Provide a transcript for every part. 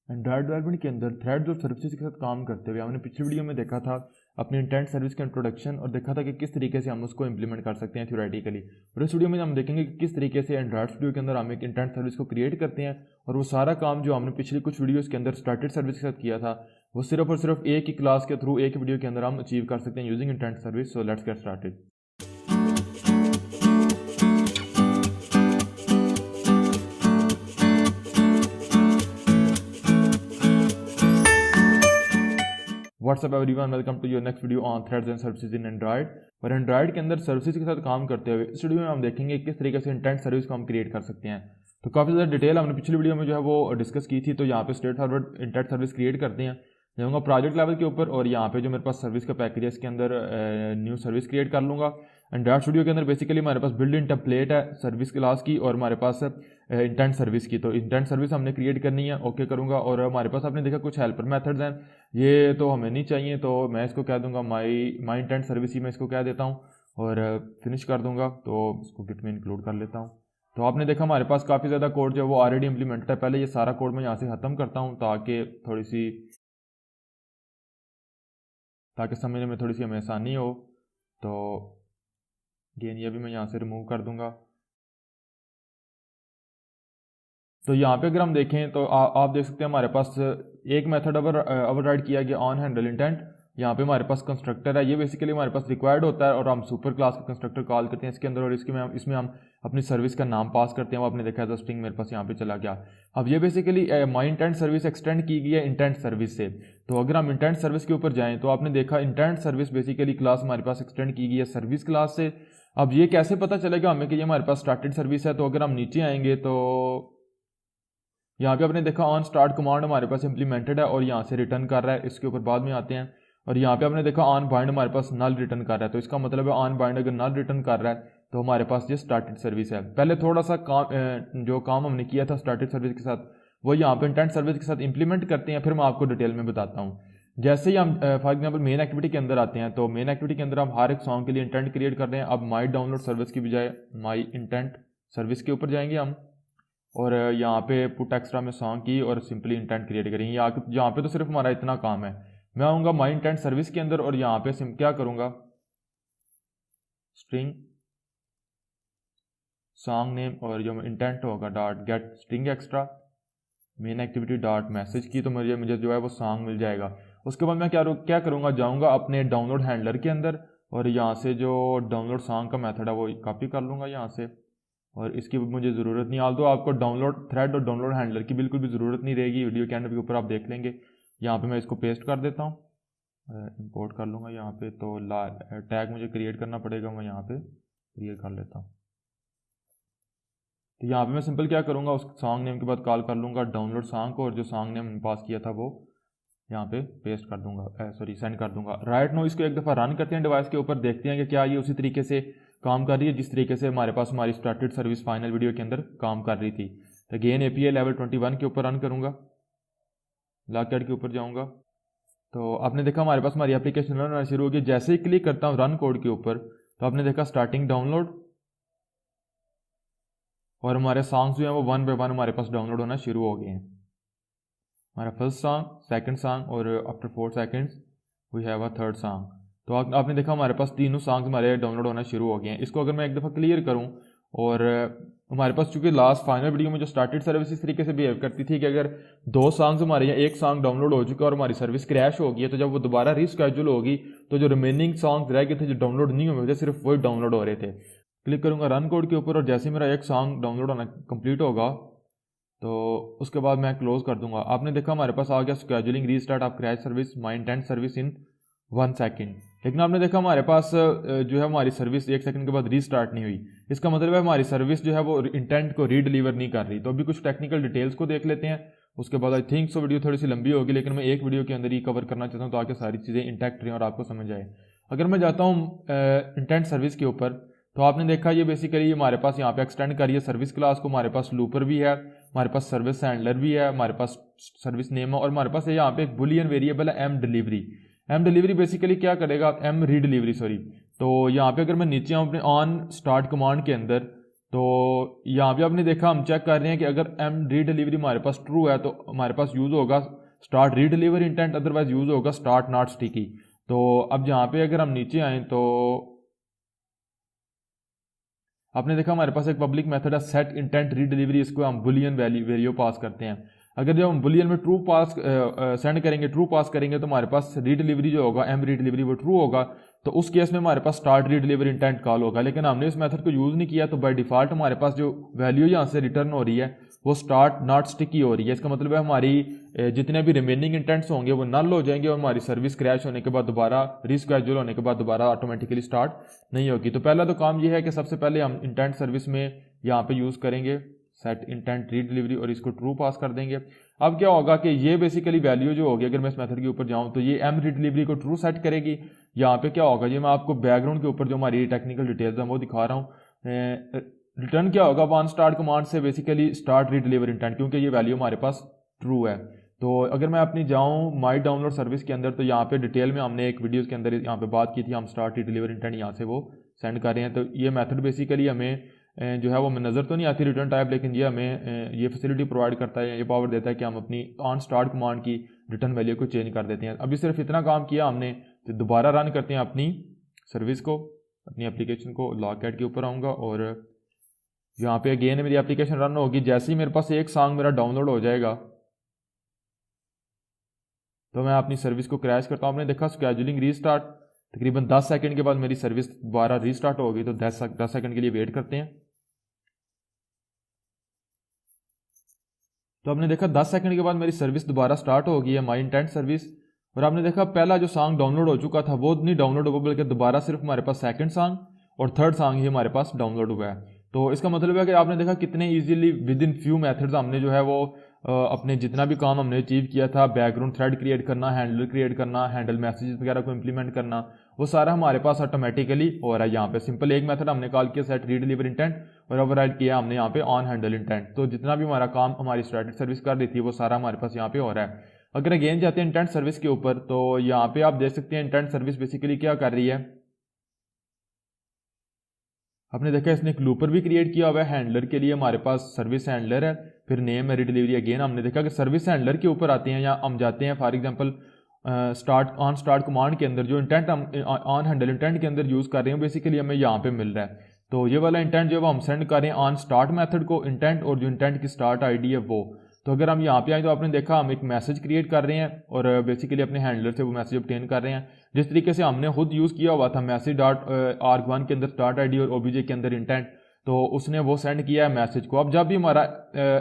Android development के अंदर threads और सर्विसेज के साथ काम करते हुए हमने पिछली वीडियो में देखा था अपनी इंटेंट सर्विस का इंट्रोडक्शन और देखा था कि किस तरीके से हम उसको इंप्लीमेंट कर सकते हैं थ्योरेटिकली। और इस वीडियो में हम देखेंगे कि किस तरीके से एंड्रॉयड स्टूडियो के अंदर हम एक इंटेंट सर्विस को क्रिएट करते हैं और वो सारा काम जो हमने पिछली कुछ वीडियोज़ के अंदर स्टार्टेड सर्विस के साथ किया था वो सिर्फ और सिर्फ एक ही क्लास के थ्रू एक वीडियो के अंदर हम अचीव कर सकते हैं using intent service. So let's get started. What's up everyone, welcome to your next video on threads and services in Android. और एंड्रॉयड के अंदर सर्विसेज के साथ काम करते हुए इस वीडियो में हम देखेंगे किस तरीके से इंटेंट सर्विस को हम क्रिएट कर सकते हैं। तो काफ़ी ज़्यादा डिटेल हमने पिछली वीडियो में जो है वो डिस्कस की थी। तो यहाँ पे straight forward intent service create करते हैं, जाऊँगा प्रोजेक्ट लेवल के ऊपर और यहाँ पे जो मेरे पास सर्विस का पैकेज है इसके अंदर न्यू सर्विस क्रिएट कर लूँगा। एंड्रॉयड स्टूडियो के अंदर बेसिकली हमारे पास बिल्ड इन टेम्पलेट है सर्विस क्लास की और हमारे पास इंटेंट सर्विस की। तो इंटेंट सर्विस हमने क्रिएट करनी है, ओके करूँगा। और हमारे पास आपने देखा कुछ हेल्पर मेथड्स हैं, ये तो हमें नहीं चाहिए, तो मैं इसको कह दूंगा माई इंटेंट सर्विस ही मैं इसको कह देता हूँ और फिनिश कर दूंगा। तो इसको गिट में इंक्लूड कर लेता हूँ। तो आपने देखा हमारे पास काफ़ी ज़्यादा कोड जो है वो ऑलरेडी इंप्लीमेंटेड है। पहले ये सारा कोड मैं यहाँ से ख़त्म करता हूँ ताकि समझने में थोड़ी सी हमें आसानी हो। तो गेन ये भी मैं यहाँ से रिमूव कर दूंगा। तो यहाँ पे अगर हम देखें तो आप देख सकते हैं हमारे पास एक मेथड ओवरराइड किया गया ऑन हैंडल इंटेंट। यहाँ पे हमारे पास कंस्ट्रक्टर है, ये बेसिकली हमारे पास रिक्वायर्ड होता है और हम सुपर क्लास का कंस्ट्रक्टर कॉल करते हैं इसके अंदर और इसमें हम अपनी सर्विस का नाम पास करते हैं। वो आपने देखा है स्ट्रिंग मेरे पास यहाँ पे चला गया। अब ये basically my intent service extend की गई है इंटेंट सर्विस से। तो अगर हम इंटेंट सर्विस के ऊपर जाएँ तो आपने देखा इंटेंट सर्विस बेसिकली क्लास हमारे पास एक्सटेंड की गई है सर्विस क्लास से। अब ये कैसे पता चलेगा हमें कि ये हमारे पास स्टार्टेड सर्विस है? तो अगर हम नीचे आएंगे तो यहाँ पे आपने देखा ऑन स्टार्ट कमांड हमारे पास इंप्लीमेंटेड है और यहाँ से रिटर्न कर रहा है, इसके ऊपर बाद में आते हैं। और यहाँ पे आपने देखा ऑन बाइंड हमारे पास नल रिटर्न कर रहा है। तो इसका मतलब है ऑन बाइंड अगर नल रिटर्न कर रहा है तो हमारे पास ये स्टार्टेड सर्विस है। पहले थोड़ा सा जो काम हमने किया था स्टार्टेड सर्विस के साथ वो यहाँ पे इंटेंट सर्विस के साथ इंप्लीमेंट करते हैं, फिर मैं आपको डिटेल में बताता हूँ। जैसे ही हम फॉर एग्जाम्पल मेन एक्टिविटी के अंदर आते हैं तो मेन एक्टिविटी के अंदर हम हर एक सॉन्ग के लिए इंटेंट क्रिएट कर रहे हैं। अब माई डाउनलोड सर्विस की बजाय माई इंटेंट सर्विस के ऊपर जाएंगे हम और यहाँ पे पुट एक्स्ट्रा में सॉन्ग की और सिंपली इंटेंट क्रिएट करेंगे। यहाँ पे तो सिर्फ हमारा इतना काम है। मैं आऊँगा माई इंटेंट सर्विस के अंदर और यहाँ पे क्या करूँगा, स्ट्रिंग सॉन्ग नेम और जो इंटेंट होगा dot gate string extra main activity dot message की, तो मुझे जो है वो सॉन्ग मिल जाएगा। उसके बाद मैं क्या करूँगा, जाऊँगा अपने डाउनलोड हैंडलर के अंदर और यहाँ से जो डाउनलोड सॉन्ग का मेथड है वो कॉपी कर लूँगा यहाँ से और इसकी मुझे ज़रूरत नहीं। आल्दो आपको डाउनलोड थ्रेड और डाउनलोड हैंडलर की बिल्कुल भी ज़रूरत नहीं रहेगी, वीडियो के एंड के ऊपर आप देख लेंगे। यहाँ पे मैं इसको पेस्ट कर देता हूँ, इंपोर्ट कर लूँगा यहाँ पे। तो टैग मुझे क्रिएट करना पड़ेगा, मैं यहाँ पे क्रिएट कर लेता हूँ। तो यहाँ पे मैं सिंपल क्या करूँगा, उस सॉन्ग नेम के बाद कॉल कर लूँगा डाउनलोड सॉन्ग को और जो सॉन्ग नेम पास किया था वो यहाँ पे पेस्ट कर दूंगा, सेंड कर दूंगा। राइट नो इसको एक दफ़ा रन करते हैं डिवाइस के ऊपर, देखते हैं कि क्या ये उसी तरीके से काम कर रही है जिस तरीके से हमारे पास हमारी स्टार्टेड सर्विस फाइनल वीडियो के अंदर काम कर रही थी। तो अगेन API लेवल 21 के ऊपर रन करूँगा, लॉकएड के ऊपर जाऊँगा। तो आपने देखा हमारे पास हमारी एप्लीकेशन रन होना शुरू हो गई। जैसे ही क्लिक करता हूँ रन कोड के ऊपर तो आपने देखा स्टार्टिंग डाउनलोड और हमारे सॉन्ग्स जो हैं वो 1 बाय 1 हमारे पास डाउनलोड होना शुरू हो गए हैं। हमारा फर्स्ट सॉन्ग, सेकंड सॉन्ग और after 4 seconds we have a third song. तो आपने देखा हमारे पास तीनों सॉन्ग्स हमारे डाउनलोड होना शुरू हो गए हैं। इसको अगर मैं एक दफ़ा क्लियर करूं और हमारे पास चूंकि लास्ट फाइनल वीडियो में जो स्टार्टेड सर्विस इस तरीके से बिहेव करती थी कि अगर 2 सॉन्ग्स हमारे यहाँ एक सॉन्ग डाउनलोड हो चुका और हमारी सर्विस क्रैश हो गई है तो जब वो दोबारा रीस्केड्यूल होगी तो जो रिमेनिंग सॉन्ग्स रह गए थे जो डाउनलोड नहीं हुए थे सिर्फ वही डाउनलोड हो रहे थे। क्लिक करूँगा रन कोड के ऊपर और जैसे मेरा एक सॉन्ग डाउनलोड होना कंप्लीट होगा तो उसके बाद मैं क्लोज कर दूंगा। आपने देखा हमारे पास आ गया scheduling restart of crash service my intent service in 1 second. लेकिन आपने देखा हमारे पास जो है हमारी सर्विस 1 सेकंड के बाद रीस्टार्ट नहीं हुई। इसका मतलब है हमारी सर्विस जो है वो इंटेंट को रीडिलीवर नहीं कर रही। तो अभी कुछ टेक्निकल डिटेल्स को देख लेते हैं, उसके बाद आई थिंक सो वीडियो थोड़ी सी लंबी होगी लेकिन मैं एक वीडियो के अंदर ही कवर करना चाहता हूँ ताकि सारी चीज़ें इंटैक्ट रहें और आपको समझ आए। अगर मैं जाता हूँ इंटेंट सर्विस के ऊपर तो आपने देखा ये बेसिकली हमारे पास यहाँ पे एक्सटेंड करिए सर्विस क्लास को, हमारे पास लूपर भी है, हमारे पास सर्विस हैंडलर भी है, हमारे पास सर्विस नेम है और हमारे पास यहाँ पे एक बुलियन वेरिएबल है M delivery. M delivery basically क्या करेगा, एम रीडिलीवरी सॉरी। तो यहाँ पे अगर मैं नीचे आऊँ अपने ऑन स्टार्ट कमांड के अंदर तो यहाँ पे आपने देखा हम चेक कर रहे हैं कि अगर एम रीडिलीवरी हमारे पास ट्रू है तो हमारे पास यूज़ होगा start redelivery intent, otherwise use होगा स्टार्ट नॉट स्टिकी। तो अब यहाँ पे अगर हम नीचे आएँ तो आपने देखा हमारे पास एक पब्लिक मेथड है सेट इंटेंट रीडिलीवरी, इसको हम बुलियन वैल्यू पास करते हैं। अगर जब हम बुलियन में ट्रू पास सेंड करेंगे, ट्रू पास करेंगे तो हमारे पास रीडिलीवरी जो होगा एम रीडिलीवरी वो ट्रू होगा, तो उस केस में हमारे पास स्टार्ट रीडिलीवरी इंटेंट कॉल होगा। लेकिन हमने इस मेथड को यूज़ नहीं किया तो बाय डिफॉल्ट हमारे पास जो वैल्यू यहाँ से रिटर्न हो रही है वो स्टार्ट नॉट स्टिकी हो रही है। इसका मतलब है हमारी जितने भी रिमेनिंग इंटेंट्स होंगे वो नल हो जाएंगे और हमारी सर्विस क्रैश होने के बाद दोबारा रीस्केड्यूल होने के बाद दोबारा ऑटोमेटिकली स्टार्ट नहीं होगी। तो पहला तो काम ये है कि सबसे पहले हम इंटेंट सर्विस में यहाँ पे यूज़ करेंगे सेट इंटेंट रीडिलीवरी और इसको ट्रू पास कर देंगे। अब क्या होगा कि ये बेसिकली वैल्यू जो होगी, अगर मैं इस मेथड के ऊपर जाऊँ तो ये एम रीडिलीवरी को ट्रू सेट करेगी। यहाँ पे क्या होगा, ये मैं आपको बैकग्राउंड के ऊपर जो हमारी टेक्निकल डिटेल्स हैं वो दिखा रहा हूँ। रिटर्न क्या होगा, वन स्टार्ट कमांड से बेसिकली स्टार्ट रीडिलीवरी इंटेंट, क्योंकि ये वैल्यू हमारे पास ट्रू है। तो अगर मैं अपनी जाऊँ माई डाउनलोड सर्विस के अंदर तो यहाँ पे डिटेल में हमने एक वीडियोज़ के अंदर यहाँ पे बात की थी, हम स्टार्ट रीडिलीवरी इंटेंट यहाँ से वो सेंड कर रहे हैं। तो ये मेथड बेसिकली हमें जो है वो हमें नज़र तो नहीं आती रिटर्न टाइप, लेकिन ये हमें ये फैसिलिटी प्रोवाइड करता है, ये पावर देता है कि हम अपनी ऑन स्टार्ट कमांड की रिटर्न वैल्यू को चेंज कर देते हैं। अभी सिर्फ इतना काम किया हमने, तो दोबारा रन करते हैं अपनी सर्विस को, अपनी एप्लीकेशन को। लॉगकैट के ऊपर आऊँगा और यहाँ पे अगेन मेरी एप्लीकेशन रन होगी। जैसे ही मेरे पास एक सॉन्ग मेरा डाउनलोड हो जाएगा तो मैं अपनी सर्विस को क्रैश करता हूँ। आपने देखा स्केड्यूलिंग रीस्टार्ट, तकरीबन 10 सेकंड के बाद मेरी सर्विस दोबारा रीस्टार्ट होगी। तो 10 सेकंड के लिए वेट करते हैं। तो आपने देखा 10 सेकंड के बाद मेरी सर्विस दोबारा स्टार्ट हो गई है, माई इंटेंट सर्विस। और आपने देखा पहला जो सॉन्ग डाउनलोड हो चुका था वो नहीं डाउनलोड हुआ, बल्कि दोबारा सिर्फ हमारे पास सेकंड सॉन्ग और थर्ड सॉन्ग ही हमारे पास डाउनलोड हुआ है। तो इसका मतलब है कि आपने देखा कितने easily with in few methods हमने जो है वो अपने जितना भी काम हमने अचीव किया था, बैकग्राउंड थ्रेड क्रिएट करना, हैंडल क्रिएट करना, हैंडल मैसेज वगैरह को इंप्लीमेंट करना, वो सारा हमारे पास ऑटोमेटिकली हो रहा है। यहाँ पे सिंपल एक मेथड हमने कॉल किया सेट रीडिलीवरी इंटेंट और ओवरराइड किया हमने यहाँ पे ऑन हैंडल इंटेंट। तो जितना भी हमारा काम हमारी स्टैटिक सर्विस कर रही थी वो सारा हमारे पास यहाँ पे हो रहा है। अगर अगेन जाते हैं इंटेंट सर्विस के ऊपर तो यहाँ पे आप देख सकते हैं इंटेंट सर्विस बेसिकली क्या कर रही है। आपने देखा इसने एक लूपर भी क्रिएट किया हुआ है। हैंडलर के लिए हमारे पास सर्विस हैंडलर है, फिर नेम है रीडिलीवरी। अगेन हमने देखा कि सर्विस हैंडलर के ऊपर आते हैं या हम जाते हैं फॉर एग्जांपल स्टार्ट कमांड के अंदर जो इंटेंट हम ऑन हैंडल इंटेंट के अंदर यूज़ कर रहे हैं बेसिकली हमें यहाँ पे मिल रहा है। तो ये वाला इंटेंट जो हम सेंड कर रहे हैं ऑन स्टार्ट मेथड को इंटेंट, और जो इंटेंट की स्टार्ट आईडी है वो। तो अगर हम यहाँ पे आए तो आपने देखा हम एक मैसेज क्रिएट कर रहे हैं और बेसिकली अपने हैंडलर से वो मैसेज ऑब्टेन कर रहे हैं, जिस तरीके से हमने खुद यूज़ किया हुआ था मैसेज डॉट arg1 के अंदर स्टार्ट आईडी और ओबीजे के अंदर इंटेंट। तो उसने वो सेंड किया है मैसेज को। अब जब भी हमारा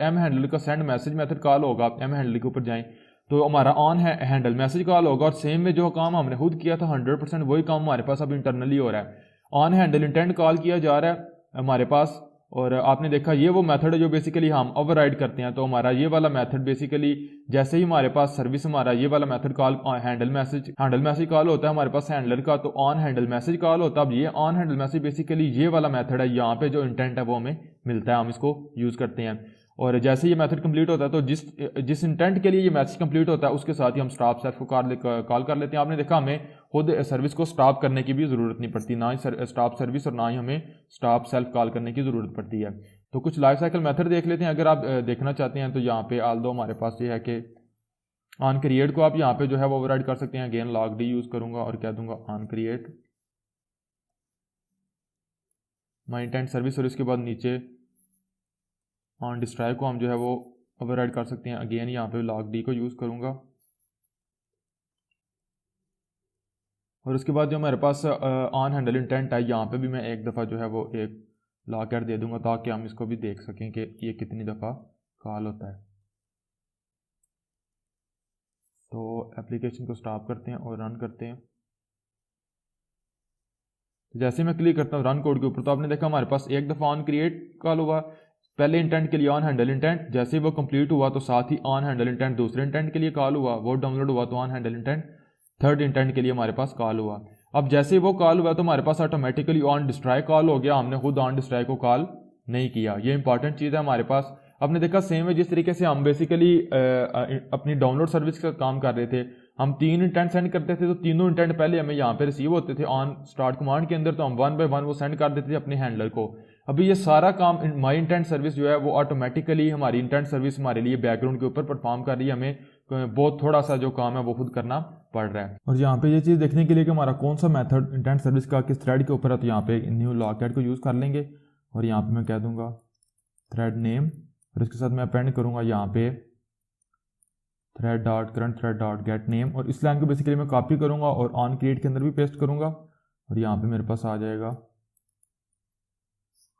एम हैंडल का सेंड मैसेज मेथड कॉल होगा, आप एम हैंडल के ऊपर जाएं तो हमारा ऑन हैंडल मैसेज कॉल होगा और सेम में जो काम हमने खुद किया था 100% वही काम हमारे पास अब इंटरनली हो रहा है। ऑन हैंडल इंटेंट कॉल किया जा रहा है हमारे पास, और आपने देखा ये वो मेथड है जो बेसिकली हम ओवरराइड करते हैं। तो हमारा ये वाला मेथड बेसिकली जैसे ही हमारे पास सर्विस हमारा ये वाला method call handle message call होता है हमारे पास हैंडलर का, तो ऑन हैंडल मैसेज कॉल होता है। अब ये ऑन हैंडल मैसेज बेसिकली ये वाला मेथड है, यहाँ पे जो इंटेंट है वो हमें मिलता है, हम इसको यूज़ करते हैं। और जैसे ये मेथड कंप्लीट होता है तो जिस इंटेंट के लिए ये मैसेज कंप्लीट होता है उसके साथ ही हम स्टॉप सेल्फ को कॉल कर लेते हैं। आपने देखा हमें खुद सर्विस को स्टॉप करने की भी ज़रूरत नहीं पड़ती, ना ही स्टॉप सर्विस और ना ही हमें स्टॉप सेल्फ कॉल करने की ज़रूरत पड़ती है। तो कुछ लाइफ साइकिल मेथड देख लेते हैं अगर आप देखना चाहते हैं। तो यहाँ पे आल दो हमारे पास ये है कि ऑन क्रिएट को आप यहाँ पे जो है वो ओवरराइड कर सकते हैं। अगेन लॉग डी यूज़ करूँगा और क्या दूंगा on create my intent service, और इसके बाद नीचे ऑन डिस्ट्रॉय को हम जो है वो ओवरराइड कर सकते हैं। अगेन यहाँ पे लॉग डी को यूज़ करूँगा और उसके बाद जो हमारे पास ऑन हैंडल इंटेंट है यहाँ पे भी मैं एक दफ़ा जो है वो एक लॉगकैट दे दूंगा ताकि हम इसको भी देख सकें कि ये कितनी दफ़ा कॉल होता है। तो एप्लीकेशन को स्टॉप करते हैं और रन करते हैं। तो जैसे मैं क्लिक करता हूँ रन कोड के ऊपर तो आपने देखा हमारे पास एक दफ़ा ऑन क्रिएट कॉल हुआ, पहले इंटेंट के लिए ऑन हैंडल इंटेंट, जैसे ही वो कंप्लीट हुआ तो साथ ही ऑन हैंडल इंटेंट दूसरे इंटेंट के लिए कॉल हुआ, वो डाउनलोड हुआ तो on handle intent third intent के लिए हमारे पास कॉल हुआ। अब जैसे ही वो कॉल हुआ तो हमारे पास ऑटोमेटिकली ऑन डिस्ट्रॉय कॉल हो गया, हमने खुद ऑन डिस्ट्रॉय को कॉल नहीं किया। ये इंपॉर्टेंट चीज़ है हमारे पास। आपने देखा सेम है जिस तरीके से हम बेसिकली अपनी डाउनलोड सर्विस का काम कर रहे थे, हम 3 इंटेंट सेंड करते थे तो तीनों इंटेंट पहले हमें यहाँ पे रिसीव होते थे ऑन स्टार्ट कमांड के अंदर, तो हम 1 बाय 1 वो सेंड कर देते थे अपने हैंडलर को। अभी ये सारा काम माई इंटेंट सर्विस जो है वो ऑटोमेटिकली हमारी इंटेंट सर्विस हमारे लिए बैकग्राउंड के ऊपर परफॉर्म कर रही है, हमें बहुत थोड़ा सा जो काम है वो खुद करना पड़ रहा है। और यहाँ पे ये चीज़ देखने के लिए कि हमारा कौन सा मेथड इंटेंट सर्विस का किस थ्रेड के ऊपर है, तो यहाँ पे न्यू लॉगैट को यूज़ कर लेंगे और यहाँ पे मैं कह दूंगा थ्रेड नेम और इसके साथ मैं अपेंड करूँगा यहाँ पे thread dot current thread dot gate name, और इस लाइन को बेसिकली मैं कॉपी करूँगा और ऑन क्रिएट के अंदर भी पेस्ट करूँगा और यहाँ पे मेरे पास आ जाएगा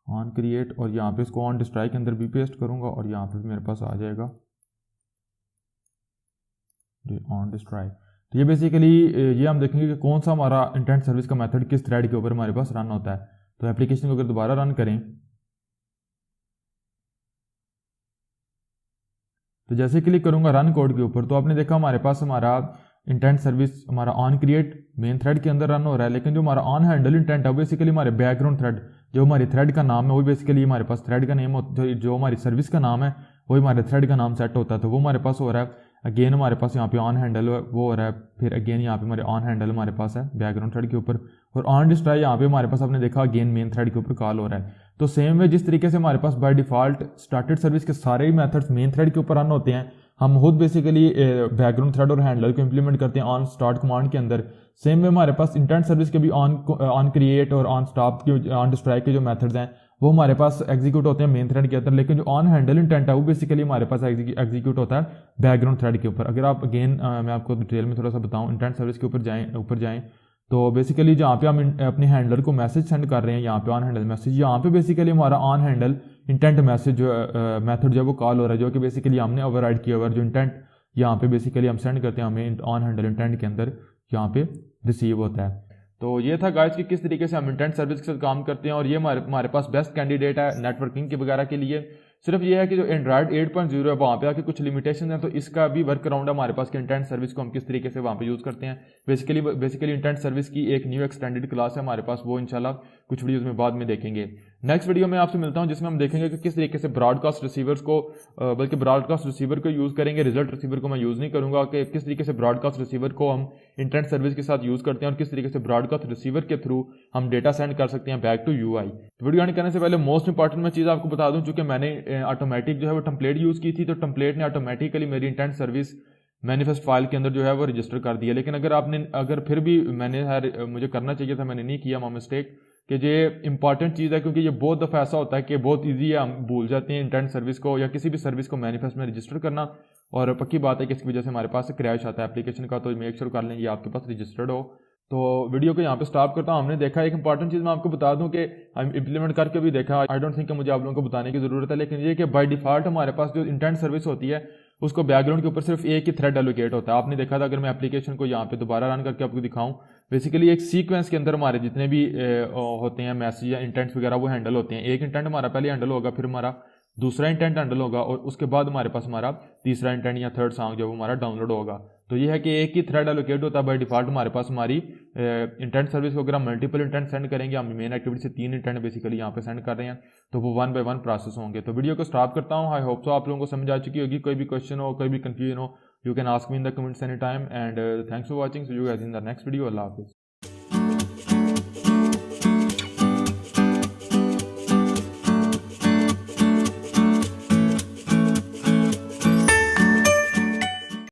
ऑन क्रिएट, और यहाँ पे इसको ऑन डिस्ट्राई के अंदर भी पेस्ट करूँगा और यहाँ पे मेरे पास आ जाएगा ऑन डिस्ट्राई। तो ये बेसिकली ये हम देखेंगे कि कौन सा हमारा इंटेंट सर्विस का मेथड किस थ्रेड के ऊपर हमारे पास रन होता है। तो एप्लीकेशन को अगर दोबारा रन करें तो जैसे क्लिक करूंगा रन कोड के ऊपर तो आपने देखा हमारे पास हमारा इंटेंट सर्विस हमारा ऑन क्रिएट मेन थ्रेड के अंदर रन हो रहा है, लेकिन जो हमारा ऑन हैंडल इंटेंट है बेसिकली हमारे बैकग्राउंड थ्रेड जो हमारी थ्रेड का नाम है वो बेसिकली हमारे पास थ्रेड का नेम जो हमारी सर्विस का नाम है वही हमारे थ्रेड का नाम सेट होता है, तो वो हमारे पास हो रहा है। अगेन हमारे पास यहाँ पे ऑन हैंडल वो हो रहा है, फिर अगेन यहाँ पे हमारे ऑन हैंडल हमारे पास है बैकग्राउंड थ्रेड के ऊपर, और ऑन डिस्ट्राई यहाँ पे हमारे पास आपने देखा अगेन मेन थ्रेड के ऊपर कॉल हो रहा है। तो सेम वे जिस तरीके से हमारे पास बाय डिफॉल्ट स्टार्टेड सर्विस के सारे ही मेथड्स मेन थ्रेड के ऊपर रन होते हैं, हम खुद बेसिकली बैकग्राउंड थ्रेड और हैंडलर को इंप्लीमेंट करते हैं ऑन स्टार्ट कमांड के अंदर। सेम वे हमारे पास इंटेंट सर्विस के भी ऑन क्रिएट और ऑन स्टॉप के ऑन डिस्ट्राई के जो मेथड्स हैं वो हमारे पास एग्जीक्यूट होते हैं मेन थ्रेड के अंदर, लेकिन जो ऑन हैंडल इंटेंट है वो बेसिकली हमारे पास एग्जीक्यूट होता है बैकग्राउंड थ्रेड के ऊपर। अगर आप अगेन मैं आपको डिटेल में थोड़ा सा बताऊं, इंटेंट सर्विस के ऊपर जाएं तो बेसिकली जहाँ पे हम अपने हैंडलर को मैसेज सेंड कर रहे हैं यहाँ पे ऑन हैंडल मैसेज, यहाँ पे बेसिकली हमारा ऑन हैंडल इंटेंट मैसेज जो मेथड जो है वो कॉल हो रहा है, जो कि बेसिकली हमने ओवरराइड किया हुआ है। जो इंटेंट यहाँ पे बेसिकली हम सेंड करते हैं हमें ऑन हैंडल इंटेंट के अंदर यहाँ पे रिसीव होता है। तो ये था गाइस कि किस तरीके से हम इंटेंट सर्विस के साथ काम करते हैं, और ये हमारे पास बेस्ट कैंडिडेट है नेटवर्किंग के वगैरह के लिए। सिर्फ ये है कि जो एंड्रॉइड 8.0 है वहाँ पे आके कुछ लिमिटेशन है, तो इसका भी वर्क अराउंड है हमारे पास कि इंटेंट सर्विस को हम किस तरीके से वहाँ पे यूज़ करते हैं। बेसिकली इंटेंट सर्विस की एक न्यू एक्सटेंडेड क्लास है हमारे पास, वो इंशाल्लाह कुछ वीडियोज़ में बाद में देखेंगे। नेक्स्ट वीडियो में आपसे मिलता हूँ जिसमें हम देखेंगे कि किस तरीके से ब्रॉडकास्ट रिसीवर्स को बल्कि ब्रॉडकास्ट रिसीवर को यूज़ करेंगे, रिजल्ट रिसीवर को मैं यूज़ नहीं करूँगा, कि किस तरीके से ब्रॉडकास्ट रिसीवर को हम इंटेंट सर्विस के साथ यूज़ करते हैं और किस तरीके से ब्रॉडकास्ट रिसीवर के थ्रू हम डेटा सेंड कर सकते हैं बैक टू यूआई। तो वीडियो एंड करने से पहले मोस्ट इंपॉर्टेंट मैं चीज़ आपको बता दूं, चूंकि मैंने ऑटोमेटिक जो है वो टेम्पलेट यूज़ की थी, तो टेम्पलेट ने ऑटोमेटिकली मेरी इंटेंट सर्विस मैनिफेस्ट फाइल के अंदर जो है वो रजिस्टर कर दिया। लेकिन अगर फिर भी मुझे करना चाहिए था, मैंने नहीं किया, मिस्टेक कि ये इंपॉर्टेंट चीज़ है, क्योंकि ये बहुत दफ़ा ऐसा होता है कि बहुत ईजी है, हम भूल जाते हैं इंटेंट सर्विस को या किसी भी सर्विस को मैनिफेस्ट में रजिस्टर करना, और पक्की बात है कि इसकी वजह से हमारे पास क्रैश आता है एप्लीकेशन का। तो मेक श्योर कर लें ये आपके पास रजिस्टर्ड हो। तो वीडियो को यहाँ पे स्टॉप करता हूँ। हमने देखा एक इंपॉर्टेंट चीज़ मैं आपको बता दूं कि हम इंप्लीमेंट करके भी देखा, आई डोंट थिंक कि मुझे आप लोगों को बताने की ज़रूरत है, लेकिन ये कि बाय डिफॉल्ट हमारे पास जो इंटेंट सर्विस होती है उसको बैकग्राउंड के ऊपर सिर्फ एक ही थ्रेड एलोकेट होता है। आपने देखा था, अगर मैं एप्लीकेशन को यहाँ पे दोबारा रन करके आपको दिखाऊं, बेसिकली एक सीक्वेंस के अंदर हमारे जितने भी होते हैं मैसेज या इंटेंट्स वगैरह वो हैंडल होते हैं। एक इंटेंट हमारा पहले हैंडल होगा, फिर हमारा दूसरा इंटेंट हैंडल होगा, और उसके बाद हमारे पास हमारा तीसरा इंटेंट या थर्ड सॉन्ग जो हमारा डाउनलोड होगा। तो ये है कि एक ही थ्रेड एलोकेट होता है बाय डिफॉल्ट हमारे पास। हमारी इंटेंट सर्विस को अगर हम मल्टीपल इंटेंट सेंड करेंगे, हम मेन एक्टिविटी से 3 इंटेंट बेसिकली यहाँ पे सेंड कर रहे हैं, तो वो 1 बाय 1 प्रोसेस होंगे। तो वीडियो को स्टॉप करता हूँ। आई होप सो आप लोगों को समझ आ चुकी होगी। कोई भी क्वेश्चन हो, कोई भी कंफ्यूजन हो, you can ask me in the comments any time, and thanks for watching. So you guys in the next video. अल्लाह हाफिज़।